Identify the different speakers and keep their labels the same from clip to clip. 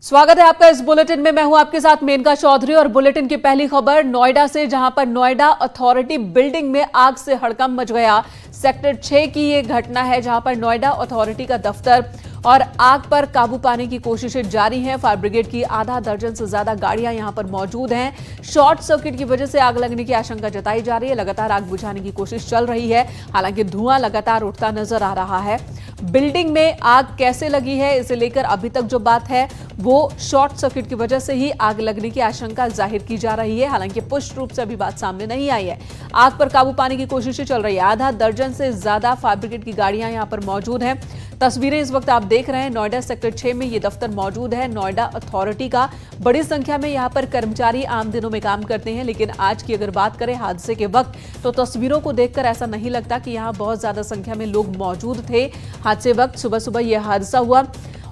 Speaker 1: स्वागत है आपका इस बुलेटिन में। मैं हूं आपके साथ मेनका चौधरी और बुलेटिन की पहली खबर नोएडा से, जहां पर नोएडा अथॉरिटी बिल्डिंग में आग से हड़कंप मच गया। सेक्टर 6 की यह घटना है, जहां पर नोएडा अथॉरिटी का दफ्तर और आग पर काबू पाने की कोशिशें जारी हैं। फायर ब्रिगेड की आधा दर्जन से ज्यादा गाड़ियां यहां पर मौजूद हैं। शॉर्ट सर्किट की वजह से आग लगने की आशंका जताई जा रही है। लगातार आग बुझाने की कोशिश चल रही है, हालांकि धुआं लगातार उठता नजर आ रहा है। बिल्डिंग में आग कैसे लगी है, इसे लेकर अभी तक जो बात है वो शॉर्ट सर्किट की वजह से ही आग लगने की आशंका जाहिर की जा रही है। हालांकि पुष्ट रूप से अभी बात सामने नहीं आई है। आग पर काबू पाने की कोशिशें चल रही है। आधा दर्जन से ज्यादा फायर ब्रिगेड की गाड़ियां यहां पर मौजूद हैं। तस्वीरें इस वक्त आप देख रहे हैं, नोएडा सेक्टर 6 में ये दफ्तर मौजूद है नोएडा अथॉरिटी का। बड़ी संख्या में यहां पर कर्मचारी आम दिनों में काम करते हैं, लेकिन आज की अगर बात करें हादसे के वक्त, तो तस्वीरों को देखकर ऐसा नहीं लगता कि यहां बहुत ज्यादा संख्या में लोग मौजूद थे। हादसे वक्त सुबह सुबह यह हादसा हुआ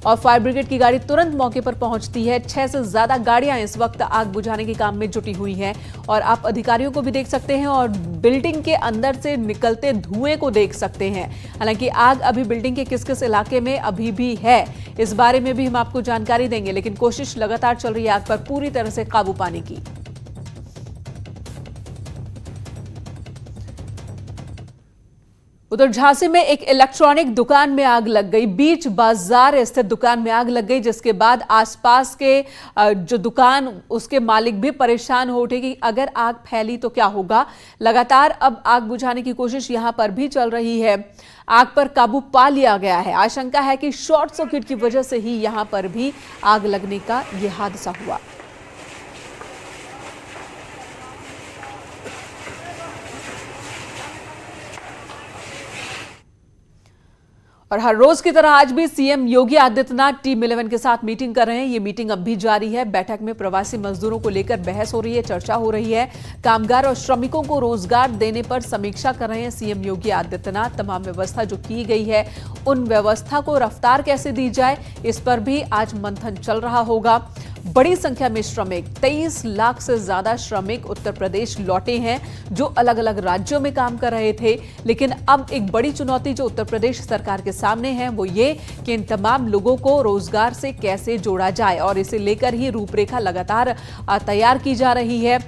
Speaker 1: और फायर ब्रिगेड की गाड़ी तुरंत मौके पर पहुंचती है। 6 से ज्यादा गाड़ियां इस वक्त आग बुझाने के काम में जुटी हुई हैं और आप अधिकारियों को भी देख सकते हैं और बिल्डिंग के अंदर से निकलते धुएं को देख सकते हैं। हालांकि आग अभी बिल्डिंग के किस किस इलाके में अभी भी है, इस बारे में भी हम आपको जानकारी देंगे, लेकिन कोशिश लगातार चल रही है आग पर पूरी तरह से काबू पाने की। उधर झांसी में एक इलेक्ट्रॉनिक दुकान में आग लग गई। बीच बाजार स्थित दुकान में आग लग गई, जिसके बाद आसपास के जो दुकान उसके मालिक भी परेशान हो उठे कि अगर आग फैली तो क्या होगा। लगातार अब आग बुझाने की कोशिश यहां पर भी चल रही है। आग पर काबू पा लिया गया है। आशंका है कि शॉर्ट सर्किट की वजह से ही यहां पर भी आग लगने का यह हादसा हुआ। और हर रोज की तरह आज भी सीएम योगी आदित्यनाथ टीम 11 के साथ मीटिंग कर रहे हैं। ये मीटिंग अब भी जारी है। बैठक में प्रवासी मजदूरों को लेकर बहस हो रही है, चर्चा हो रही है। कामगार और श्रमिकों को रोजगार देने पर समीक्षा कर रहे हैं सीएम योगी आदित्यनाथ। तमाम व्यवस्था जो की गई है, उन व्यवस्था को रफ्तार कैसे दी जाए, इस पर भी आज मंथन चल रहा होगा। बड़ी संख्या में श्रमिक, 23 लाख से ज्यादा श्रमिक उत्तर प्रदेश लौटे हैं, जो अलग अलग राज्यों में काम कर रहे थे। लेकिन अब एक बड़ी चुनौती जो उत्तर प्रदेश सरकार के सामने है वो ये कि इन तमाम लोगों को रोजगार से कैसे जोड़ा जाए, और इसे लेकर ही रूपरेखा लगातार तैयार की जा रही है।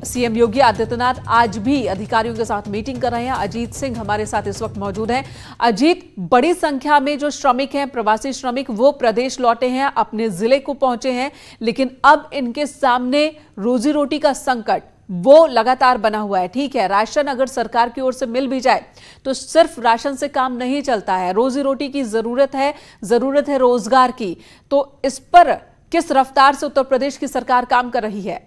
Speaker 1: सीएम योगी आदित्यनाथ आज भी अधिकारियों के साथ मीटिंग कर रहे हैं। अजीत सिंह हमारे साथ इस वक्त मौजूद हैं। अजीत, बड़ी संख्या में जो श्रमिक हैं, प्रवासी श्रमिक, वो प्रदेश लौटे हैं, अपने जिले को पहुंचे हैं, लेकिन अब इनके सामने रोजी रोटी का संकट वो लगातार बना हुआ है। ठीक है, राशन अगर सरकार की ओर से मिल भी जाए तो सिर्फ राशन से काम नहीं चलता है, रोजी रोटी की जरूरत है रोजगार की। तो इस पर किस रफ्तार से उत्तर प्रदेश की सरकार काम कर रही है?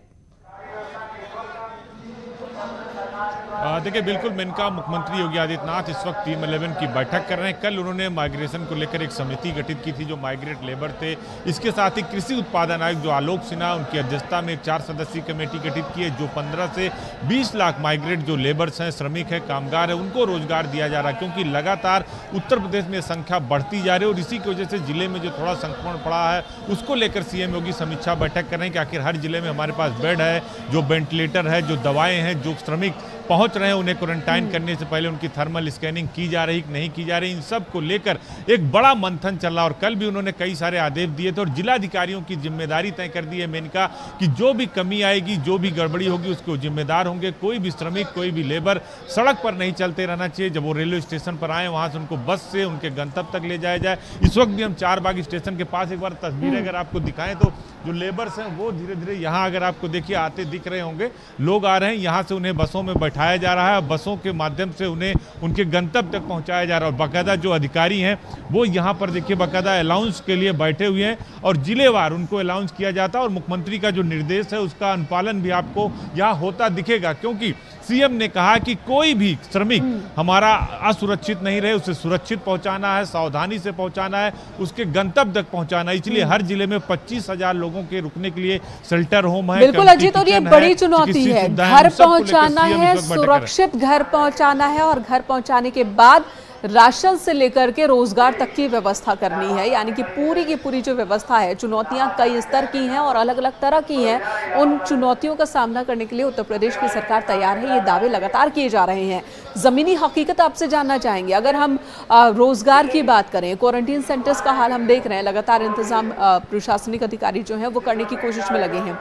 Speaker 2: देखिए, बिल्कुल मेनका, मुख्यमंत्री योगी आदित्यनाथ इस वक्त टीम 11 की बैठक कर रहे हैं। कल उन्होंने माइग्रेशन को लेकर एक समिति गठित की थी, जो माइग्रेट लेबर थे। इसके साथ ही कृषि उत्पादन आयुक्त जो आलोक सिन्हा, उनकी अध्यक्षता में एक 4 सदस्यीय कमेटी गठित की है, जो 15 से 20 लाख माइग्रेट जो लेबर्स हैं, श्रमिक हैं, कामगार हैं, उनको रोजगार दिया जा रहा है। क्योंकि लगातार उत्तर प्रदेश में संख्या बढ़ती जा रही है और इसी की वजह से जिले में जो थोड़ा संक्रमण पड़ा है, उसको लेकर सीएम योगी समीक्षा बैठक कर रहे हैं कि आखिर हर जिले में हमारे पास बेड है, जो वेंटिलेटर है, जो दवाएं हैं, जो श्रमिक पहुंच रहे हैं, उन्हें क्वारंटाइन करने से पहले उनकी थर्मल स्कैनिंग की जा रही कि नहीं की जा रही, इन सब को लेकर एक बड़ा मंथन चल रहा। और कल भी उन्होंने कई सारे आदेश दिए थे और जिलाधिकारियों की जिम्मेदारी तय कर दी है मेनका कि जो भी कमी आएगी, जो भी गड़बड़ी होगी, उसको जिम्मेदार होंगे। कोई भी श्रमिक, कोई भी लेबर सड़क पर नहीं चलते रहना चाहिए। जब वो रेलवे स्टेशन पर आए, वहां से उनको बस से उनके गंतव्य तक ले जाया जाए। इस वक्त भी हम चारबाग स्टेशन के पास एक बार तस्वीरें अगर आपको दिखाएं तो जो लेबर्स हैं वो धीरे धीरे यहाँ अगर आपको देखिए आते दिख रहे होंगे, लोग आ रहे हैं, यहाँ से उन्हें बसों में बैठाया जा रहा है, बसों के माध्यम से उन्हें उनके गंतव्य तक पहुंचाया जा रहा है। और बाकायदा जो अधिकारी हैं वो यहाँ पर देखिए बाकायदा अलाउंस के लिए बैठे हुए हैं और जिलेवार उनको अलाउंस किया जाता है। और मुख्यमंत्री का जो निर्देश है उसका अनुपालन भी आपको यहाँ होता दिखेगा, क्योंकि सीएम ने कहा कि कोई भी श्रमिक हमारा असुरक्षित नहीं रहे, उसे सुरक्षित पहुंचाना है, सावधानी से पहुंचाना है, उसके गंतव्य तक पहुंचाना है। इसलिए हर जिले में 25,000 लोगों के रुकने के लिए शेल्टर होम है।
Speaker 1: बिल्कुल अजीत, और ये बड़ी चुनौती है। घर पहुंचाना है, सुरक्षित घर पहुंचाना है और घर पहुंचाने के बाद राशन से लेकर के रोजगार तक की व्यवस्था करनी है, यानी कि पूरी जो व्यवस्था है, चुनौतियां कई स्तर की हैं और अलग अलग तरह की हैं। उन चुनौतियों का सामना करने के लिए उत्तर प्रदेश की सरकार तैयार है, ये दावे लगातार किए जा रहे हैं। जमीनी हकीकत आपसे जानना चाहेंगे। अगर हम रोजगार की बात करें, क्वारंटीन सेंटर्स का हाल हम देख रहे हैं, लगातार इंतजाम प्रशासनिक अधिकारी जो हैं वो करने की कोशिश में लगे हैं,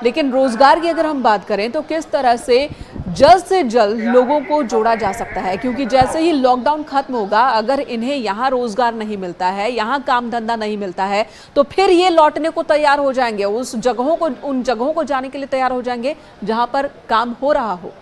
Speaker 1: लेकिन रोजगार की अगर हम बात करें तो किस तरह से जल्द लोगों को जोड़ा जा सकता है? क्योंकि जैसे ही लॉकडाउन खत्म होगा, अगर इन्हें यहाँ रोजगार नहीं मिलता है, यहाँ काम धंधा नहीं मिलता है, तो फिर ये लौटने को तैयार हो जाएंगे, उन जगहों को जाने के लिए तैयार हो जाएंगे जहां पर काम हो रहा हो।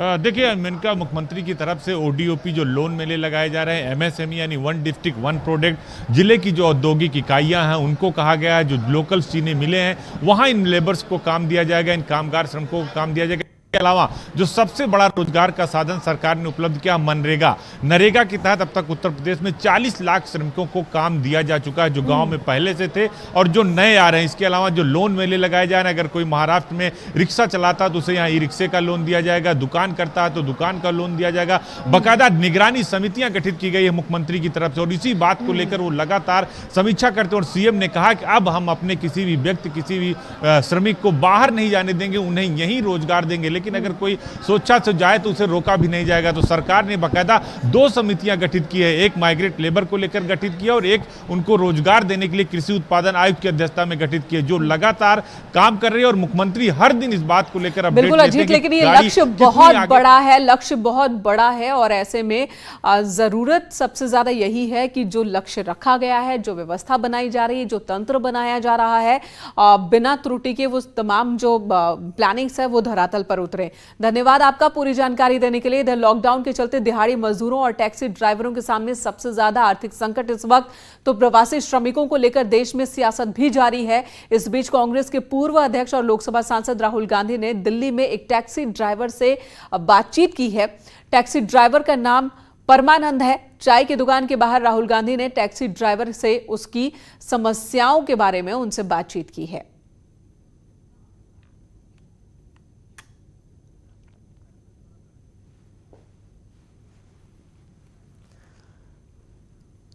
Speaker 2: देखिए, इनका मुख्यमंत्री की तरफ से ओडीओपी जो लोन मेले लगाए जा रहे हैं, एमएसएमई यानी वन डिस्ट्रिक्ट वन प्रोडक्ट, जिले की जो औद्योगिक इकाइयां हैं उनको कहा गया है, जो लोकल चीजें मिले हैं वहां इन लेबर्स को काम दिया जाएगा, इन कामगार श्रमिकों को काम दिया जाएगा। के अलावा जो सबसे बड़ा रोजगार का साधन सरकार ने उपलब्ध किया, मनरेगा। नरेगा के तहत अब तक उत्तर प्रदेश में 40 लाख श्रमिकों को काम दिया जा चुका है, जो गांव में पहले से थे और जो नए आ रहे हैं। इसके अलावा जो लोन मेले लगाए जा रहे हैं, अगर कोई महाराष्ट्र में रिक्शा चलाता है तो उसे यहाँ ई रिक्शे का लोन दिया जाएगा, दुकान करता है तो दुकान का लोन दिया जाएगा। बाकायदा निगरानी समितियां गठित की गई है मुख्यमंत्री की तरफ से, और इसी बात को लेकर वो लगातार समीक्षा करते हैं। और सीएम ने कहा कि अब हम अपने किसी भी व्यक्ति, किसी भी श्रमिक को बाहर नहीं जाने देंगे, उन्हें यहीं रोजगार देंगे। लेकिन अगर कोई सोचा से जाए तो उसे रोका भी नहीं जाएगा। तो सरकार ने बाकायदा 2 समितियां गठित की है, एक माइग्रेट लेबर को लेकर गठित किया और एक उनको रोजगार देने के लिए कृषि उत्पादन आयुक्त की अध्यक्षता में गठित की है, जो लगातार काम कर रही है। और मुख्यमंत्री हर दिन इस बात को लेकर अपडेट
Speaker 1: बिल्कुल अजीत, लेकिन ये लक्ष्य बहुत बड़ा है, लक्ष्य बहुत बड़ा है, और ऐसे में जरूरत सबसे ज्यादा यही है कि जो लक्ष्य रखा गया है, जो व्यवस्था बनाई जा रही है, जो तंत्र बनाया जा रहा है, बिना त्रुटि के वो तमाम जो प्लानिंग्स है वो धरातल पर उतरे। धन्यवाद आपका पूरी जानकारी देने के लिए। इधर लॉकडाउन के चलते दिहाड़ी मजदूरों और टैक्सी ड्राइवरों के सामने सबसे ज्यादा आर्थिक संकट इस वक्त तो प्रवासी श्रमिकों को लेकर देश में सियासत भी जारी है। इस बीच कांग्रेस के पूर्व अध्यक्ष और लोकसभा सांसद राहुल गांधी ने दिल्ली में एक टैक्सी ड्राइवर से बातचीत की है। टैक्सी ड्राइवर का नाम परमानंद है। चाय की दुकान के बाहर राहुल गांधी ने टैक्सी ड्राइवर से उसकी समस्याओं के बारे में उनसे बातचीत की है।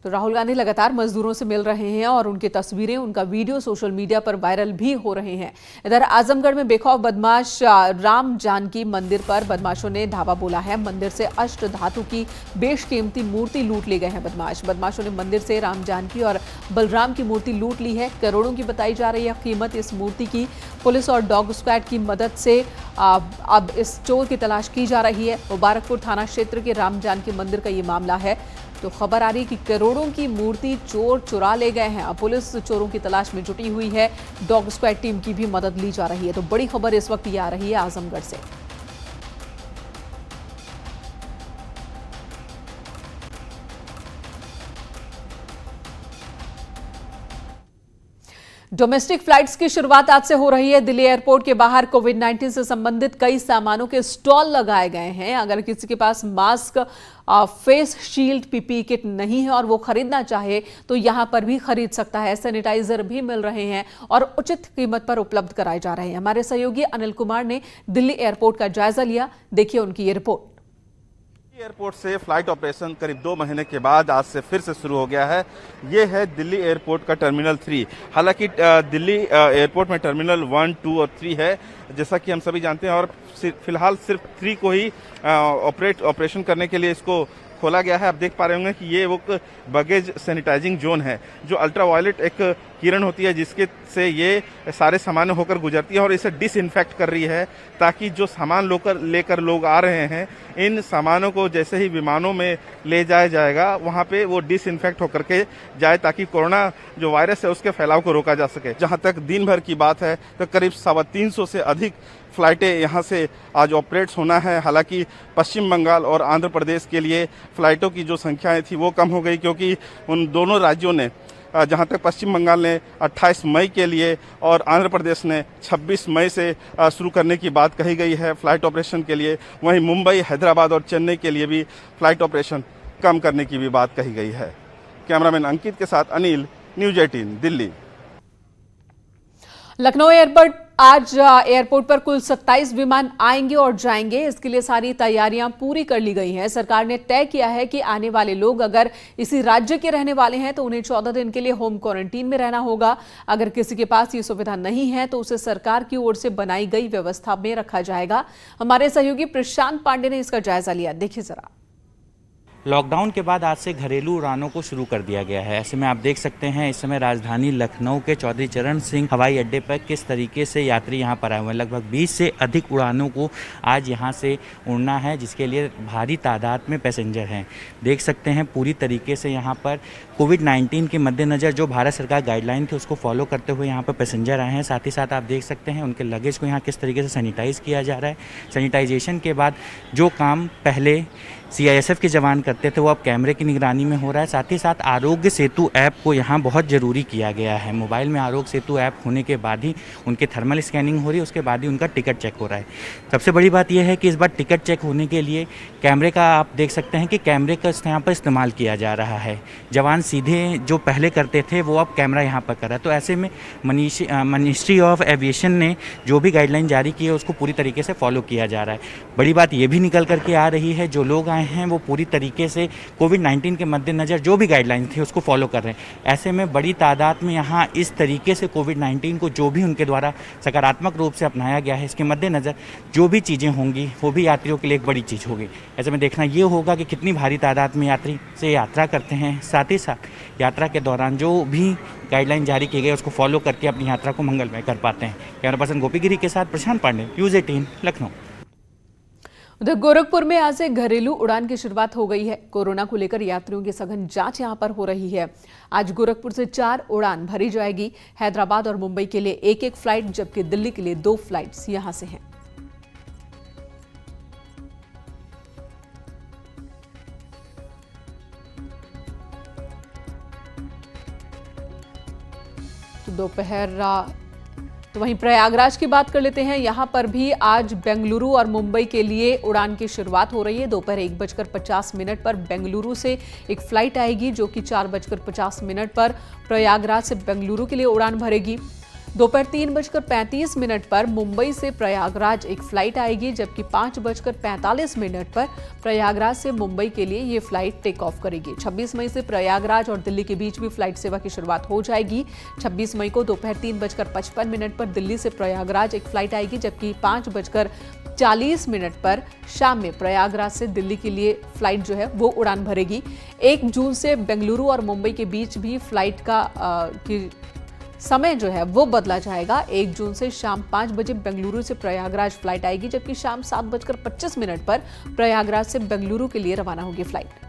Speaker 1: तो राहुल गांधी लगातार मजदूरों से मिल रहे हैं और उनकी तस्वीरें, उनका वीडियो सोशल मीडिया पर वायरल भी हो रहे हैं। इधर आजमगढ़ में बेखौफ बदमाश राम जानकी मंदिर पर बदमाशों ने धावा बोला है। मंदिर से अष्ट धातु की बेशकीमती मूर्ति लूट ले गए हैं बदमाशों ने मंदिर से राम जानकी और बलराम की मूर्ति लूट ली है। करोड़ों की बताई जा रही है कीमत इस मूर्ति की। पुलिस और डॉग स्क्वाड की मदद से अब इस चोर की तलाश की जा रही है। मुबारकपुर थाना क्षेत्र के राम जानकी मंदिर का ये मामला है। तो खबर आ रही कि करोड़ों की मूर्ति चोर चुरा ले गए हैं। अब पुलिस चोरों की तलाश में जुटी हुई है। डॉग स्क्वाड टीम की भी मदद ली जा रही है। तो बड़ी खबर इस वक्त ये आ रही है आजमगढ़ से। डोमेस्टिक फ्लाइट्स की शुरुआत आज से हो रही है। दिल्ली एयरपोर्ट के बाहर कोविड-19 से संबंधित कई सामानों के स्टॉल लगाए गए हैं। अगर किसी के पास mask, face shield, PPE kit नहीं है और वो खरीदना चाहे तो यहां पर भी खरीद सकता है। सैनिटाइजर भी मिल रहे हैं और उचित कीमत पर उपलब्ध कराए जा रहे हैं। हमारे सहयोगी अनिल कुमार ने दिल्ली एयरपोर्ट का जायजा लिया। देखिए उनकी ये रिपोर्ट।
Speaker 3: एयरपोर्ट से फ्लाइट ऑपरेशन करीब 2 महीने के बाद आज से फिर से शुरू हो गया है। ये है दिल्ली एयरपोर्ट का टर्मिनल 3। हालांकि दिल्ली एयरपोर्ट में टर्मिनल 1, 2 और 3 है, जैसा कि हम सभी जानते हैं, और फिलहाल सिर्फ 3 को ही ऑपरेशन करने के लिए इसको खोला गया है। आप देख पा रहे होंगे कि ये वो बगेज सैनिटाइजिंग जोन है, जो अल्ट्रावायलेट एक किरण होती है जिसके से ये सारे सामान होकर गुजरती है और इसे डिसइंफेक्ट कर रही है, ताकि जो सामान लेकर लोग आ रहे हैं, इन सामानों को जैसे ही विमानों में ले जाया जाएगा वहाँ पे वो डिसइंफेक्ट होकर के जाए, ताकि कोरोना जो वायरस है उसके फैलाव को रोका जा सके। जहाँ तक दिन भर की बात है तो करीब 350 से अधिक फ्लाइटें यहाँ से आज ऑपरेट्स होना है। हालांकि पश्चिम बंगाल और आंध्र प्रदेश के लिए फ्लाइटों की जो संख्याएं थी वो कम हो गई, क्योंकि उन दोनों राज्यों ने, जहाँ तक पश्चिम बंगाल ने 28 मई के लिए और आंध्र प्रदेश ने 26 मई से शुरू करने की बात कही गई है फ्लाइट ऑपरेशन के लिए। वहीं मुंबई, हैदराबाद और चेन्नई के लिए भी फ्लाइट ऑपरेशन कम करने की भी बात कही गई है। कैमरामैन अंकित के साथ अनिल, न्यूज़ 18 दिल्ली।
Speaker 1: लखनऊ एयरपोर्ट आज एयरपोर्ट पर कुल 27 विमान आएंगे और जाएंगे। इसके लिए सारी तैयारियां पूरी कर ली गई हैं। सरकार ने तय किया है कि आने वाले लोग अगर इसी राज्य के रहने वाले हैं तो उन्हें 14 दिन के लिए होम क्वारंटीन में रहना होगा। अगर किसी के पास ये सुविधा नहीं है तो उसे सरकार की ओर से बनाई गई व्यवस्था में रखा जाएगा। हमारे सहयोगी प्रशांत पांडे ने इसका जायजा लिया, देखिए जरा।
Speaker 4: लॉकडाउन के बाद आज से घरेलू उड़ानों को शुरू कर दिया गया है। ऐसे में आप देख सकते हैं इस समय राजधानी लखनऊ के चौधरी चरण सिंह हवाई अड्डे पर किस तरीके से यात्री यहां पर आए हुए हैं। लगभग 20 से अधिक उड़ानों को आज यहां से उड़ना है, जिसके लिए भारी तादाद में पैसेंजर हैं। देख सकते हैं पूरी तरीके से यहां पर कोविड-19 के मद्देनज़र जो भारत सरकार गाइडलाइन थी उसको फॉलो करते हुए यहाँ पर पैसेंजर आए हैं। साथ ही साथ आप देख सकते हैं उनके लगेज को यहाँ किस तरीके से सैनिटाइज़ किया जा रहा है। सैनिटाइजेशन के बाद जो काम पहले CISF के जवान करते थे वो अब कैमरे की निगरानी में हो रहा है। साथ ही साथ आरोग्य सेतु ऐप को यहाँ बहुत ज़रूरी किया गया है। मोबाइल में आरोग्य सेतु ऐप होने के बाद ही उनके थर्मल स्कैनिंग हो रही है, उसके बाद ही उनका टिकट चेक हो रहा है। सबसे बड़ी बात यह है कि इस बार टिकट चेक होने के लिए कैमरे का आप देख सकते हैं कि कैमरे का यहाँ पर इस्तेमाल किया जा रहा है। जवान सीधे जो पहले करते थे वो अब कैमरा यहाँ पर कर रहा है। तो ऐसे में मिनिस्ट्री ऑफ एविएशन ने जो भी गाइडलाइन जारी की है उसको पूरी तरीके से फॉलो किया जा रहा है। बड़ी बात ये भी निकल करके आ रही है, जो लोग हैं वो पूरी तरीके से कोविड-19 के मद्देनज़र जो भी गाइडलाइन थी उसको फॉलो कर रहे हैं। ऐसे में बड़ी तादाद में यहाँ इस तरीके से कोविड-19 को जो भी उनके द्वारा सकारात्मक रूप से अपनाया गया है, इसके मद्देनज़र जो भी चीज़ें होंगी वो भी यात्रियों के लिए एक बड़ी चीज़ होगी। ऐसे में देखना ये होगा कि कितनी भारी तादाद में यात्री से यात्रा करते हैं। साथ ही साथ यात्रा के दौरान जो भी गाइडलाइन जारी की गई उसको फॉलो करके अपनी यात्रा को मंगलमय कर पाते हैं। कैमरा पर्सन गोपी गिरी के साथ प्रशांत पांडे, न्यूज़ 18 लखनऊ।
Speaker 1: उधर गोरखपुर में आज से घरेलू उड़ान की शुरुआत हो गई है। कोरोना को लेकर यात्रियों की सघन जांच यहां पर हो रही है। आज गोरखपुर से 4 उड़ान भरी जाएगी। हैदराबाद और मुंबई के लिए एक फ्लाइट, जबकि दिल्ली के लिए 2 फ्लाइट्स यहां से हैं। तो वहीं प्रयागराज की बात कर लेते हैं। यहां पर भी आज बेंगलुरु और मुंबई के लिए उड़ान की शुरुआत हो रही है। दोपहर 1:50 पर बेंगलुरु से एक फ्लाइट आएगी जो कि 4:50 पर प्रयागराज से बेंगलुरु के लिए उड़ान भरेगी। दोपहर 3:35 पर मुंबई से प्रयागराज एक फ्लाइट आएगी, जबकि 5:45 पर प्रयागराज से मुंबई के लिए ये फ्लाइट टेक ऑफ करेगी। 26 मई से प्रयागराज और दिल्ली के बीच भी फ्लाइट सेवा की शुरुआत हो जाएगी। 26 मई को दोपहर 3:55 पर दिल्ली से प्रयागराज एक फ्लाइट आएगी, जबकि 5:40 पर शाम में प्रयागराज से दिल्ली के लिए फ्लाइट जो है वो उड़ान भरेगी। 1 जून से बेंगलुरु और मुंबई के बीच भी फ्लाइट का समय जो है वो बदला जाएगा। 1 जून से शाम 5 बजे बेंगलुरु से प्रयागराज फ्लाइट आएगी, जबकि शाम 7:25 पर प्रयागराज से बेंगलुरु के लिए रवाना होगी फ्लाइट।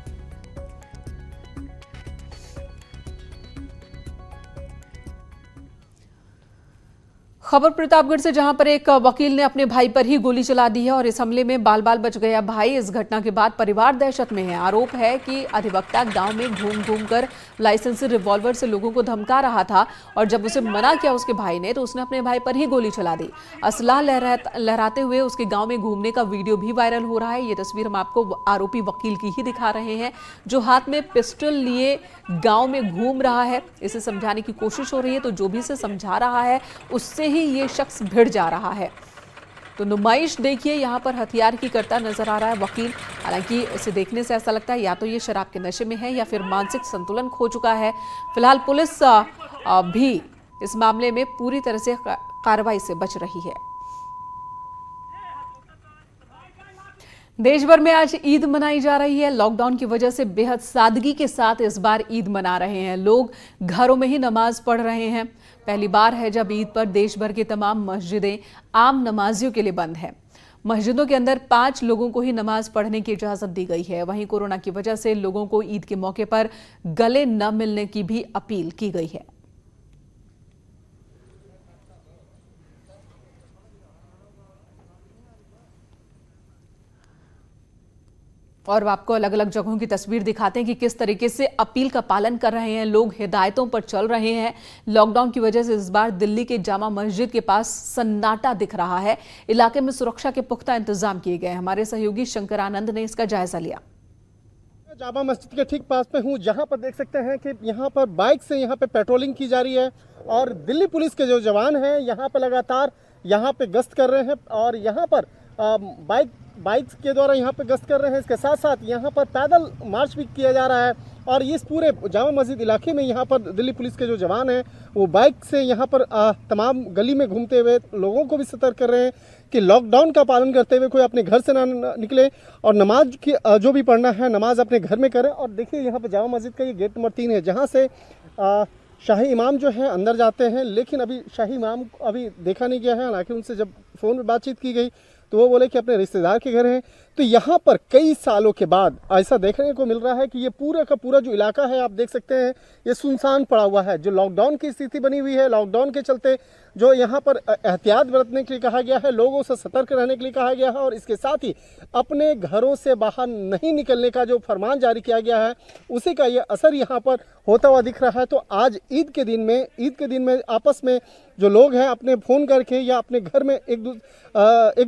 Speaker 1: खबर प्रतापगढ़ से, जहां पर एक वकील ने अपने भाई पर ही गोली चला दी है और इस हमले में बाल बाल बच गया भाई। इस घटना के बाद परिवार दहशत में है। आरोप है कि अधिवक्ता गांव में घूम घूम कर लाइसेंसी रिवॉल्वर से लोगों को धमका रहा था और जब उसे मना किया उसके भाई ने तो उसने अपने भाई पर ही गोली चला दी। असलाह लहराते हुए उसके गांव में घूमने का वीडियो भी वायरल हो रहा है। ये तस्वीर हम आपको आरोपी वकील की ही दिखा रहे हैं, जो हाथ में पिस्टल लिए गांव में घूम रहा है। इसे समझाने की कोशिश हो रही है तो जो भी इसे समझा रहा है उससे ही ये शख्स भिड़ जा रहा है। तो नुमाइश देखिए, यहाँ पर हथियार की करता नजर आ रहा है वकील। हालांकि इसे देखने से ऐसा लगता है या तो ये शराब के नशे में है या फिर मानसिक संतुलन खो चुका है। फिलहाल पुलिस भी इस मामले में पूरी तरह से कार्रवाई से बच रही है। देश भर में आज ईद मनाई जा रही है। लॉकडाउन की वजह से बेहद सादगी के साथ इस बार ईद मना रहे हैं लोग। घरों में ही नमाज पढ़ रहे हैं। पहली बार है जब ईद पर देश भर की तमाम मस्जिदें आम नमाजियों के लिए बंद है। मस्जिदों के अंदर 5 लोगों को ही नमाज पढ़ने की इजाजत दी गई है। वहीं कोरोना की वजह से लोगों को ईद के मौके पर गले न मिलने की भी अपील की गई है। और आपको अलग अलग जगहों की तस्वीर दिखाते हैं कि किस तरीके से अपील का पालन कर रहे हैं लोग, हिदायतों पर चल रहे हैं। लॉकडाउन की वजह से इस बार दिल्ली के जामा मस्जिद के पास सन्नाटा दिख रहा है। इलाके में सुरक्षा के पुख्ता इंतजाम किए गए। हमारे सहयोगी शंकर आनंद ने इसका जायजा लिया।
Speaker 5: जामा मस्जिद के ठीक पास में हूँ, जहाँ पर देख सकते हैं कि यहाँ पर बाइक से यहाँ पे पेट्रोलिंग की जा रही है और दिल्ली पुलिस के जो जवान हैं यहाँ पर लगातार यहाँ पे गश्त कर रहे हैं और यहाँ पर बाइक्स के द्वारा यहाँ पे गश्त कर रहे हैं। इसके साथ साथ यहाँ पर पैदल मार्च भी किया जा रहा है और इस पूरे जामा मस्जिद इलाके में यहाँ पर दिल्ली पुलिस के जो जवान हैं वो बाइक से यहाँ पर तमाम गली में घूमते हुए लोगों को भी सतर्क कर रहे हैं कि लॉकडाउन का पालन करते हुए कोई अपने घर से ना निकले और नमाज की जो भी पढ़ना है नमाज अपने घर में करें। और देखिए यहाँ पर जामा मस्जिद का ये गेट नंबर 3 है जहाँ से शाही इमाम जो है अंदर जाते हैं, लेकिन अभी शाही इमाम अभी देखा नहीं गया है। हालांकि उनसे जब फ़ोन में बातचीत की गई तो वो बोले कि अपने रिश्तेदार के घर हैं। तो यहाँ पर कई सालों के बाद ऐसा देखने को मिल रहा है कि ये पूरा का पूरा जो इलाका है आप देख सकते हैं ये सुनसान पड़ा हुआ है। जो लॉकडाउन की स्थिति बनी हुई है, लॉकडाउन के चलते जो यहाँ पर एहतियात बरतने के लिए कहा गया है, लोगों से सतर्क रहने के लिए कहा गया है और इसके साथ ही अपने घरों से बाहर नहीं निकलने का जो फरमान जारी किया गया है उसी का ये असर यहाँ पर होता हुआ दिख रहा है। तो आज ईद के दिन में आपस में जो लोग हैं अपने फ़ोन करके या अपने घर में एक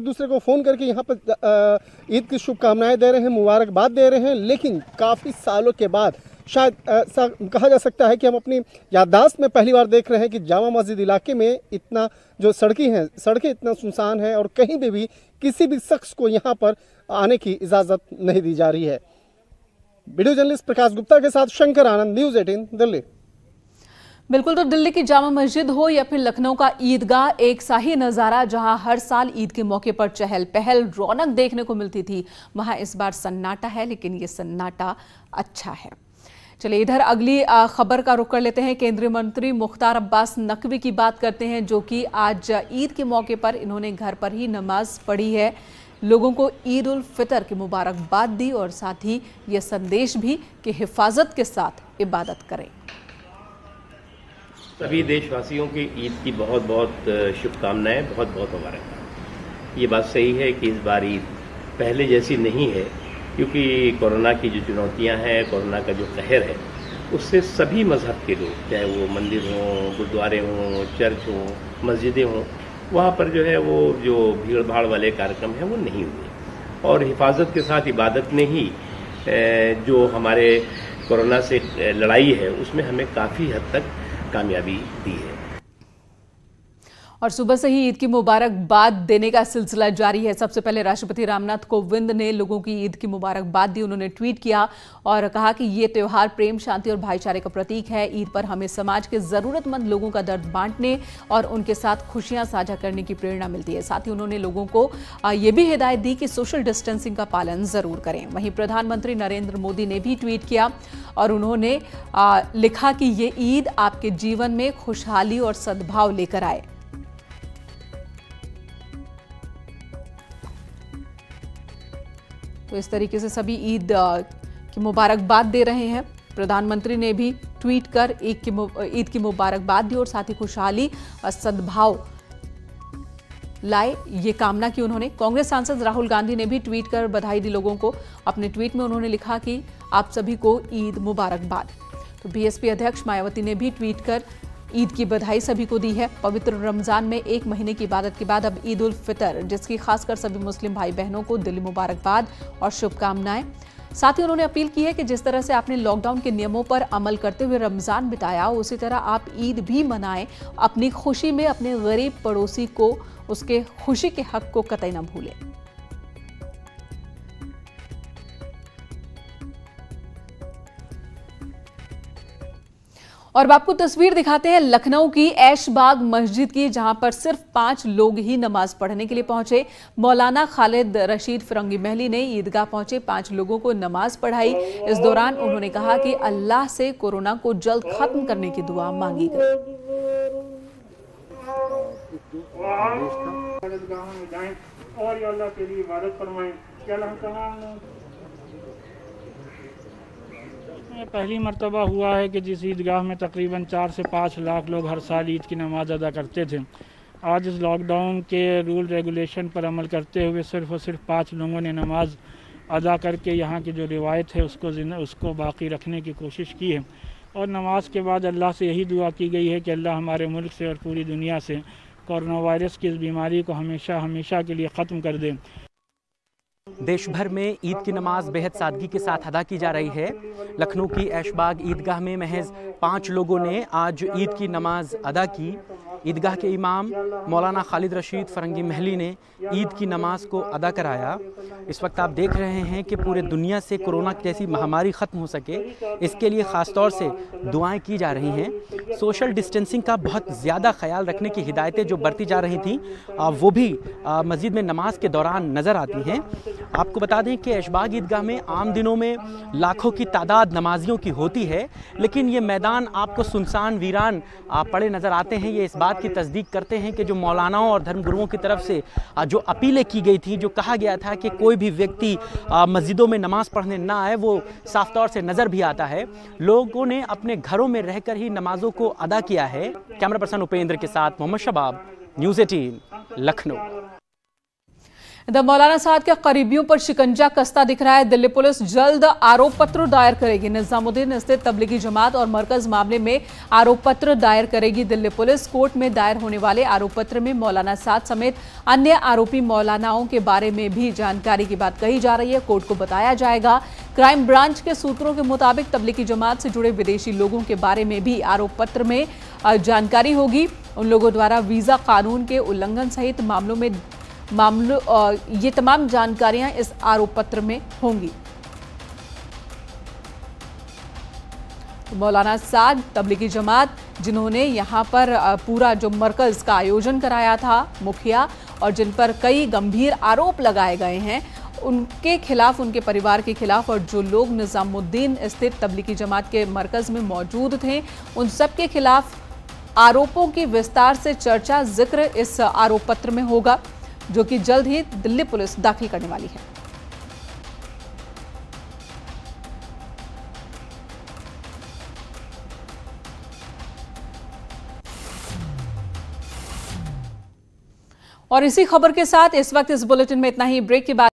Speaker 5: दूसरे को फ़ोन करके यहाँ पर ईद की शुभकामनाएं दे रहे हैं, मुबारकबाद दे रहे हैं। लेकिन काफ़ी सालों के बाद शायद ऐसा कहा जा सकता है कि हम अपनी याददाश्त में पहली बार देख रहे हैं कि जामा मस्जिद इलाके में इतना जो सड़कें इतना सुनसान है और कहीं पे भी किसी भी शख्स को यहाँ पर आने की इजाज़त नहीं दी जा रही है। वीडियो जर्नलिस्ट प्रकाश गुप्ता के साथ शंकर आनंद, न्यूज़ 18 दिल्ली।
Speaker 1: बिल्कुल, तो दिल्ली की जामा मस्जिद हो या फिर लखनऊ का ईदगाह, एक सा ही नज़ारा जहां हर साल ईद के मौके पर चहल पहल रौनक देखने को मिलती थी, वहां इस बार सन्नाटा है, लेकिन ये सन्नाटा अच्छा है। चलिए इधर अगली खबर का रुख कर लेते हैं। केंद्रीय मंत्री मुख्तार अब्बास नकवी की बात करते हैं, जो कि आज ईद के मौके पर इन्होंने घर पर ही नमाज पढ़ी है, लोगों को ईद उल फितर की मुबारकबाद दी और साथ ही ये संदेश भी कि हिफाजत के साथ इबादत करें।
Speaker 6: सभी देशवासियों की ईद की बहुत बहुत शुभकामनाएं, बहुत बहुत मुबारकबाद। ये बात सही है कि इस बार ईद पहले जैसी नहीं है, क्योंकि कोरोना की जो चुनौतियां हैं, कोरोना का जो कहर है, उससे सभी मजहब के लोग, चाहे वो मंदिर हों, गुरुद्वारे हों, चर्च हों, मस्जिदें हों, वहाँ पर जो है वो जो भीड़ भाड़ वाले कार्यक्रम हैं वो नहीं हुए और हिफाजत के साथ इबादत ने ही जो हमारे कोरोना से लड़ाई है उसमें हमें काफ़ी हद तक कामयाबी दी है।
Speaker 1: और सुबह से ही ईद की मुबारकबाद देने का सिलसिला जारी है। सबसे पहले राष्ट्रपति रामनाथ कोविंद ने लोगों की ईद की मुबारकबाद दी। उन्होंने ट्वीट किया और कहा कि ये त्यौहार प्रेम, शांति और भाईचारे का प्रतीक है। ईद पर हमें समाज के जरूरतमंद लोगों का दर्द बांटने और उनके साथ खुशियां साझा करने की प्रेरणा मिलती है। साथ ही उन्होंने लोगों को ये भी हिदायत दी कि सोशल डिस्टेंसिंग का पालन जरूर करें। वहीं प्रधानमंत्री नरेंद्र मोदी ने भी ट्वीट किया और उन्होंने लिखा कि ये ईद आपके जीवन में खुशहाली और सद्भाव लेकर आए। तो इस तरीके से सभी ईद की मुबारकबाद दे रहे हैं। प्रधानमंत्री ने भी ट्वीट कर ईद की मुबारकबाद दी और साथ ही खुशहाली और सद्भाव लाए, ये कामना की उन्होंने। कांग्रेस सांसद राहुल गांधी ने भी ट्वीट कर बधाई दी लोगों को। अपने ट्वीट में उन्होंने लिखा कि आप सभी को ईद मुबारकबाद। तो बीएसपी अध्यक्ष मायावती ने भी ट्वीट कर ईद की बधाई सभी को दी है। पवित्र रमजान में एक महीने की इबादत के बाद अब ईद उल फितर, जिसकी खासकर सभी मुस्लिम भाई बहनों को दिली मुबारकबाद और शुभकामनाएं। साथ ही उन्होंने अपील की है कि जिस तरह से आपने लॉकडाउन के नियमों पर अमल करते हुए रमजान बिताया, उसी तरह आप ईद भी मनाएं। अपनी खुशी में अपने गरीब पड़ोसी को उसके खुशी के हक को कतई न भूलें। और आपको तस्वीर दिखाते हैं लखनऊ की ऐशबाग मस्जिद की, जहां पर सिर्फ 5 लोग ही नमाज पढ़ने के लिए पहुंचे। मौलाना खालिद रशीद फिरंगी महली ने ईदगाह पहुंचे 5 लोगों को नमाज पढ़ाई। इस दौरान उन्होंने कहा कि अल्लाह से कोरोना को जल्द खत्म करने की दुआ मांगी गई।
Speaker 7: और अल्लाह तेरी इबादत फरमाएं। पहली मर्तबा हुआ है कि जिस ईदगाह में तकरीबन 4 से 5 लाख लोग हर साल ईद की नमाज अदा करते थे, आज इस लॉकडाउन के रूल रेगुलेशन पर अमल करते हुए सिर्फ और सिर्फ 5 लोगों ने नमाज अदा करके यहाँ की जो रिवायत है उसको बाकी रखने की कोशिश की है। और नमाज के बाद अल्लाह से यही दुआ की गई है कि अल्लाह हमारे मुल्क से और पूरी दुनिया से कोरोना वायरस की इस बीमारी को हमेशा हमेशा के लिए ख़त्म कर दे।
Speaker 8: देश भर में ईद की नमाज बेहद सादगी के साथ अदा की जा रही है। लखनऊ की ऐशबाग ईदगाह में महज 5 लोगों ने आज ईद की नमाज अदा की। ईदगाह के इमाम मौलाना खालिद रशीद फरंगी महली ने ईद की नमाज को अदा कराया। इस वक्त आप देख रहे हैं कि पूरे दुनिया से कोरोना जैसी महामारी ख़त्म हो सके, इसके लिए ख़ास तौर से दुआएं की जा रही हैं। सोशल डिस्टेंसिंग का बहुत ज़्यादा ख्याल रखने की हिदायतें जो बरती जा रही थी वो भी मस्जिद में नमाज के दौरान नज़र आती हैं। आपको बता दें कि ऐशबाग ईदगाह में आम दिनों में लाखों की तादाद नमाजियों की होती है, लेकिन ये मैदान आपको सुनसान वीरान पड़े नज़र आते हैं। ये इस बात की तस्दीक करते हैं कि जो मौलानाओं और धर्मगुरुओं की तरफ से जो अपीलें की गई थी, जो कहा गया था कि कोई भी व्यक्ति मस्जिदों में नमाज पढ़ने ना आए, वो साफ तौर से नज़र भी आता है। लोगों ने अपने घरों में रहकर ही नमाजों को अदा किया है। कैमरा पर्सन उपेंद्र के साथ मोहम्मद शबाब, न्यूज़ 18 लखनऊ।
Speaker 1: मौलाना साद के करीबियों पर शिकंजा कसता दिख रहा है। दिल्ली पुलिस जल्द आरोप पत्र दायर करेगी। निजामुद्दीन स्थित तबलीगी जमात और मरकज मामले में आरोप पत्र दायर करेगी दिल्ली पुलिस। कोर्ट में दायर होने वाले आरोप पत्र में मौलाना साद समेत अन्य आरोपी मौलानाओं के बारे में भी जानकारी की बात कही जा रही है। कोर्ट को बताया जाएगा। क्राइम ब्रांच के सूत्रों के मुताबिक तबलीगी जमात से जुड़े विदेशी लोगों के बारे में भी आरोप पत्र में जानकारी होगी। उन लोगों द्वारा वीजा कानून के उल्लंघन सहित ये तमाम जानकारियां इस आरोप पत्र में होंगी। मौलाना साद तबलीगी जमात जिन्होंने यहां पर पूरा जो मरकज का आयोजन कराया था, मुखिया, और जिन पर कई गंभीर आरोप लगाए गए हैं, उनके खिलाफ, उनके परिवार के खिलाफ, और जो लोग निजामुद्दीन स्थित तबलीगी जमात के मरकज में मौजूद थे, उन सब के खिलाफ आरोपों की विस्तार से चर्चा, जिक्र इस आरोप पत्र में होगा, जो कि जल्द ही दिल्ली पुलिस दाखिल करने वाली है। और इसी खबर के साथ इस वक्त इस बुलेटिन में इतना ही। ब्रेक के बाद